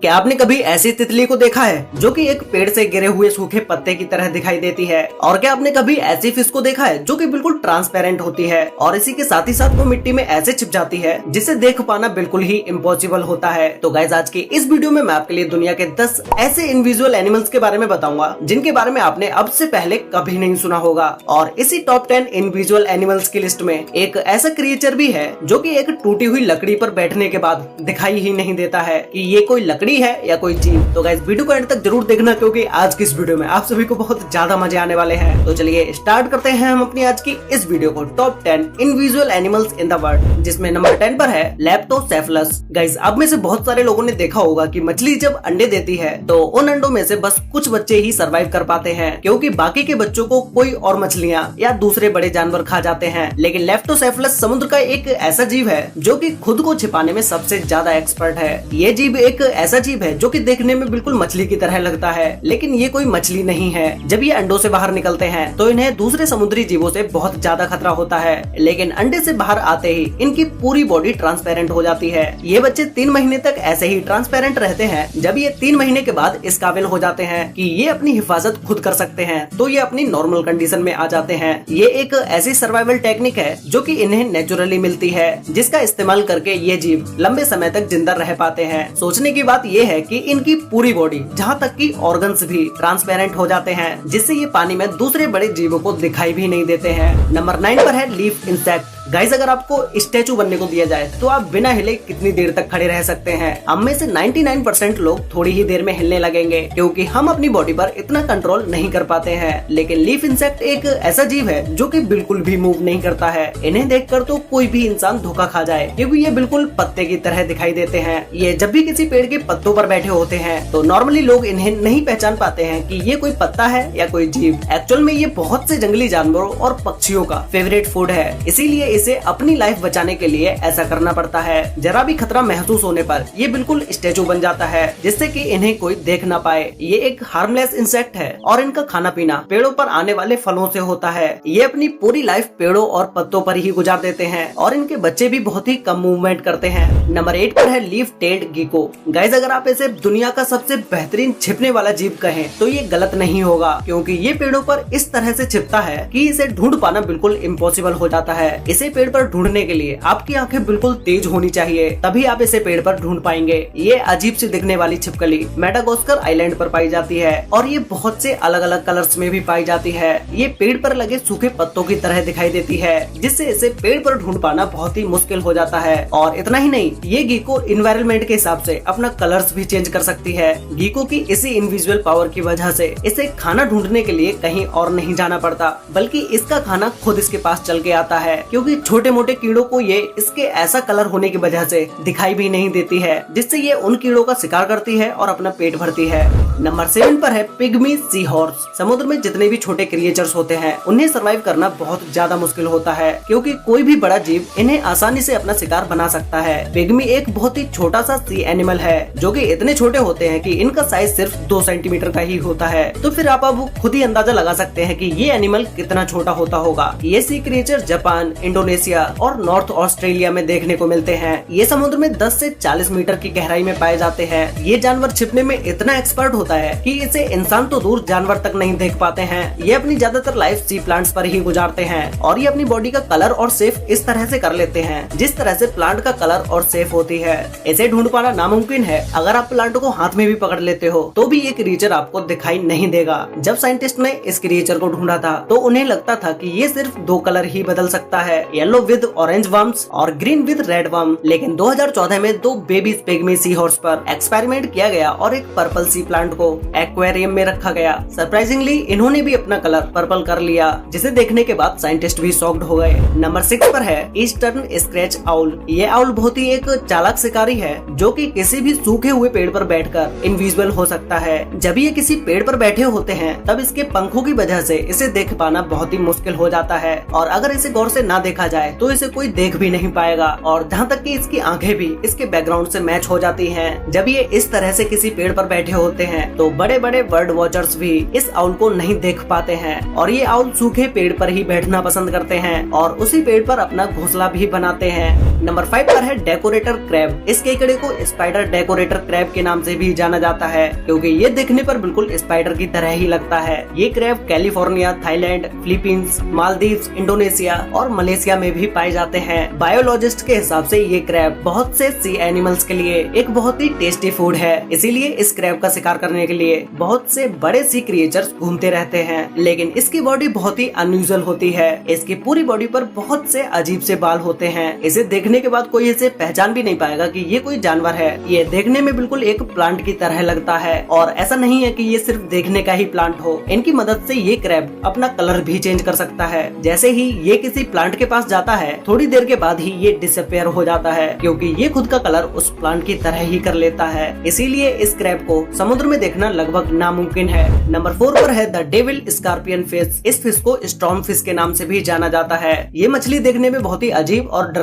क्या आपने कभी ऐसी तितली को देखा है जो कि एक पेड़ से गिरे हुए सूखे पत्ते की तरह दिखाई देती है? और क्या आपने कभी ऐसी फिश को देखा है जो कि बिल्कुल ट्रांसपेरेंट होती है और इसी के साथ ही साथ वो मिट्टी में ऐसे छिप जाती है जिसे देख पाना बिल्कुल ही इम्पॉसिबल होता है। तो गाइस, आज की इस वीडियो में मैं आपके लिए दुनिया के 10 ऐसे इनविजुअल एनिमल्स के बारे में बताऊंगा जिनके बारे में आपने अब से पहले कभी नहीं सुना होगा। और इसी टॉप 10 इनविजुअल एनिमल्स की लिस्ट में एक ऐसा क्रिएचर भी है जो कि एक टूटी हुई लकड़ी पर बैठने के बाद दिखाई ही नहीं देता है कि ये कोई लकड़ी है या कोई जीव। तो गाइस, वीडियो को एंड तक जरूर देखना क्योंकि आज की इस वीडियो में आप सभी को बहुत ज्यादा मजे आने वाले हैं। तो चलिए स्टार्ट करते हैं हम अपनी आज की इस वीडियो को top 10 invisible animals in the world, जिसमें नंबर 10 पर है लेप्टोसेफलस। गाइस, आप में से बहुत सारे लोगों ने देखा होगा कि मछली जब अंडे देती है तो उन अंडों में से बस कुछ बच्चे ही सरवाइव कर पाते हैं क्योंकि बाकी के बच्चों को कोई और मछलियां या दूसरे बड़े जानवर खा जाते हैं। लेकिन लेप्टोसेफलस समुद्र का एक ऐसा जीव है जो कि खुद को छिपाने में सबसे ज्यादा एक्सपर्ट है। ये जीव एक ऐसा जीव है जो कि देखने में बिल्कुल मछली की तरह लगता है, लेकिन ये कोई मछली नहीं है। जब ये अंडों से बाहर निकलते हैं तो इन्हें दूसरे समुद्री जीवों से बहुत ज्यादा खतरा होता है, लेकिन अंडे से बाहर आते ही इनकी पूरी बॉडी ट्रांसपेरेंट हो जाती है। ये बच्चे 3 महीने तक ऐसे ही ट्रांसपेरेंट रहते हैं। जब ये 3 महीने के बाद इस काबिल हो जाते हैं कि ये अपनी हिफाजत खुद कर सकते हैं तो ये अपनी नॉर्मल कंडीशन में आ जाते हैं। ये एक ऐसी सर्वाइवल टेक्निक है जो कि इन्हें नेचुरली मिलती है, जिसका इस्तेमाल करके ये जीव लंबे समय तक जिंदा रह पाते हैं। सोचने की बात ये है कि इनकी पूरी बॉडी जहाँ तक कि ऑर्गन्स भी ट्रांसपेरेंट हो जाते हैं, जिससे ये पानी में दूसरे बड़े जीवों को दिखाई भी नहीं देते हैं। नंबर 9 पर है लीफ इंसेक्ट। गाइस, अगर आपको स्टैचू बनने को दिया जाए तो आप बिना हिले कितनी देर तक खड़े रह सकते हैं? हम में से 99% लोग थोड़ी ही देर में हिलने लगेंगे क्योंकि हम अपनी बॉडी पर इतना कंट्रोल नहीं कर पाते हैं। लेकिन लीफ इंसेक्ट एक ऐसा जीव है जो कि बिल्कुल भी मूव नहीं करता है। इन्हें देखकर तो कोई भी इंसान धोखा खा जाए क्योंकि ये बिल्कुल पत्ते की तरह दिखाई देते हैं। ये जब भी किसी पेड़ के पत्तों पर बैठे होते हैं तो नॉर्मली लोग इन्हें नहीं पहचान पाते हैं कि ये कोई पत्ता है या कोई जीव। एक्चुअल में ये बहुत से जंगली जानवरों और पक्षियों का फेवरेट फूड है, इसीलिए इसे अपनी लाइफ बचाने के लिए ऐसा करना पड़ता है। जरा भी खतरा महसूस होने पर ये बिल्कुल स्टैचू बन जाता है जिससे कि इन्हें कोई देख ना पाए। ये एक हार्मलेस इंसेक्ट है और इनका खाना पीना पेड़ों पर आने वाले फलों से होता है। ये अपनी पूरी लाइफ पेड़ों और पत्तों पर ही गुजार देते हैं और इनके बच्चे भी बहुत ही कम मूवमेंट करते हैं। नंबर 8 पर है लीफ टेल्ड गीको। गाइस, अगर आप इसे दुनिया का सबसे बेहतरीन छिपने वाला जीव कहें तो ये गलत नहीं होगा क्योंकि ये पेड़ों पर इस तरह से छिपता है कि इसे ढूंढ पाना बिल्कुल इम्पॉसिबल हो जाता है। इसे पेड़ पर ढूंढने के लिए आपकी आंखें बिल्कुल तेज होनी चाहिए, तभी आप इसे पेड़ पर ढूंढ पाएंगे। ये अजीब सी दिखने वाली छिपकली मेडागास्कर आइलैंड पर पाई जाती है और ये बहुत से अलग अलग कलर्स में भी पाई जाती है। ये पेड़ पर लगे सूखे पत्तों की तरह दिखाई देती है, जिससे इसे पेड़ पर ढूंढ पाना बहुत ही मुश्किल हो जाता है। और इतना ही नहीं, ये गीको इन्वायरमेंट के हिसाब से अपना कलर्स भी चेंज कर सकती है। गीको की इसी इनविजुअल पावर की वजह से इसे खाना ढूंढने के लिए कहीं और नहीं जाना पड़ता, बल्कि इसका खाना खुद इसके पास चल के आता है क्योंकि छोटे मोटे कीड़ों को ये इसके ऐसा कलर होने की वजह से दिखाई भी नहीं देती है, जिससे ये उन कीड़ों का शिकार करती है और अपना पेट भरती है। नंबर 7 पर है पिग्मी सी हॉर्स। समुद्र में जितने भी छोटे क्रिएचर्स होते हैं उन्हें सरवाइव करना बहुत ज्यादा मुश्किल होता है क्योंकि कोई भी बड़ा जीव इन्हें आसानी से अपना शिकार बना सकता है। पिग्मी एक बहुत ही छोटा सा सी एनिमल है जो कि इतने छोटे होते हैं कि इनका साइज सिर्फ 2 सेंटीमीटर का ही होता है। तो फिर आप अब खुद ही अंदाजा लगा सकते हैं कि ये एनिमल कितना छोटा होता होगा। ये सी क्रिएचर जापान, इंडोनेशिया और नॉर्थ ऑस्ट्रेलिया में देखने को मिलते हैं। ये समुद्र में 10 से 40 मीटर की गहराई में पाए जाते हैं। ये जानवर छिपने में इतना एक्सपर्ट होता है कि इसे इंसान तो दूर जानवर तक नहीं देख पाते हैं। ये अपनी ज्यादातर लाइफ सी प्लांट्स पर ही गुजारते हैं और ये अपनी बॉडी का कलर और शेप इस तरह से कर लेते हैं जिस तरह से प्लांट का कलर और शेप होती है। इसे ढूंढ पाना नामुमकिन है। अगर आप प्लांट को हाथ में भी पकड़ लेते हो तो भी ये क्रिएचर आपको दिखाई नहीं देगा। जब साइंटिस्ट ने इस क्रिएचर को ढूंढा था तो उन्हें लगता था कि ये सिर्फ 2 कलर ही बदल सकता है, येलो विद ऑरेंज वर्म्स और ग्रीन विद रेड वर्म। लेकिन 2014 में 2 बेबी पिग्मी सी हॉर्स पर एक्सपेरिमेंट किया गया और एक पर्पल सी प्लांट को एक्वेरियम में रखा गया। सरप्राइजिंगली इन्होंने भी अपना कलर पर्पल कर लिया, जिसे देखने के बाद साइंटिस्ट भी शॉक्ड हो गए। नंबर 6 पर है ईस्टर्न स्क्रैच आउल। ये आउल बहुत ही एक चालाक शिकारी है जो कि किसी भी सूखे हुए पेड़ पर बैठकर इनविजिबल हो सकता है। जब ये किसी पेड़ पर बैठे होते हैं तब इसके पंखों की वजह से इसे देख पाना बहुत ही मुश्किल हो जाता है और अगर इसे गौर से ना देख देखा जाए तो इसे कोई देख भी नहीं पाएगा, और जहाँ तक कि इसकी आंखें भी इसके बैकग्राउंड से मैच हो जाती हैं। जब ये इस तरह से किसी पेड़ पर बैठे होते हैं तो बड़े बड़े बर्ड वॉचर्स भी इस आउल को नहीं देख पाते हैं, और ये आउल सूखे पेड़ पर ही बैठना पसंद करते हैं और उसी पेड़ पर अपना घोंसला भी बनाते हैं। नंबर 5 पर है डेकोरेटर क्रैब। इस केकड़े को स्पाइडर डेकोरेटर क्रैब के नाम से भी जाना जाता है, क्योंकि ये देखने पर बिल्कुल स्पाइडर की तरह ही लगता है। ये crab California, Thailand, Philippines, Maldives, Indonesia और मलेशिया में भी पाए जाते हैं। बायोलॉजिस्ट के हिसाब से ये क्रैब बहुत से सी एनिमल्स के लिए एक बहुत ही टेस्टी फूड है, इसीलिए इस क्रैब का शिकार करने के लिए बहुत से बड़े सी क्रिएचर्स घूमते रहते हैं। लेकिन इसकी बॉडी बहुत ही अनयूजुअल होती है। इसकी पूरी बॉडी पर बहुत से अजीब से बाल होते हैं। इसे देखने के बाद कोई इसे पहचान भी नहीं पाएगा कि ये कोई जानवर है। ये देखने में बिल्कुल एक प्लांट की तरह लगता है, और ऐसा नहीं है कि ये सिर्फ देखने का ही प्लांट हो। इनकी मदद से ये क्रैब अपना कलर भी चेंज कर सकता है। जैसे ही ये किसी प्लांट के पास जाता है, थोड़ी देर के बाद ही ये डिसअपियर हो जाता है, क्योंकि ये खुद का कलर उस प्लांट की तरह ही कर लेता है। इसीलिए इस क्रैब को समुद्र में देखना लगभग नामुमकिन है। नंबर 4 पर है द डेविल स्कॉर्पियन फिश। इस फिश को स्टॉर्म फिश के नाम से भी जाना जाता है। ये मछली देखने में बहुत ही अजीब और